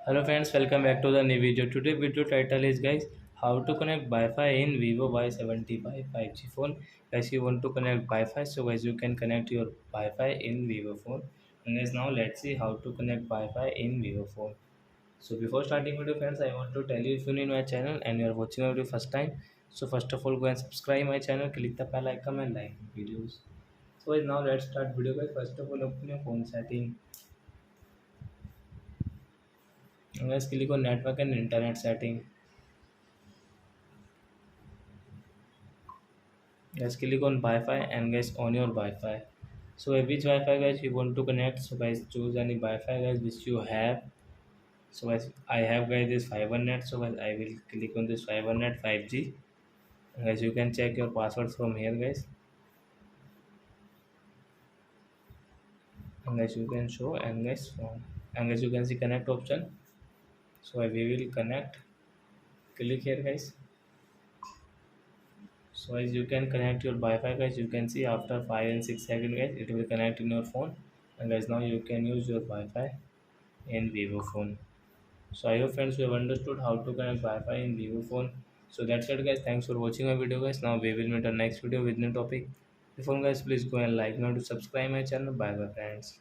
Hello friends, welcome back to the new video. Today video title is guys how to connect Wi-Fi in Vivo Y75 5G phone. Guys, you want to connect Wi-Fi, so guys you can connect your Wi-Fi in Vivo phone. And guys, now let's see how to connect Wi-Fi in Vivo phone. So before starting video friends, I want to tell you if you need my channel and you are watching my video first time. So first of all, go and subscribe my channel, click the bell icon and like my videos. So guys, now let's start video guys. First of all, open your phone setting. And guys, click on network and internet setting. Guys, click on Wi-Fi and guys on your Wi-Fi. So which Wi-Fi guys you want to connect? So guys choose any Wi-Fi guys which you have. So guys I have guys this fiber net. So guys I will click on this fiber net 5G. And guys you can check your password from here guys. And guys you can show and guys you can see connect option. So we will connect. Click here guys. So as you can connect your Wi-Fi guys, you can see after 5 and 6 seconds guys, it will connect in your phone. And guys now you can use your Wi-Fi in Vivo phone. So I hope friends you have understood how to connect Wi-Fi in Vivo phone. So that's it guys. Thanks for watching my video guys. Now we will meet our next video with new topic. Before guys, please go and like, not to subscribe my channel. Bye bye friends.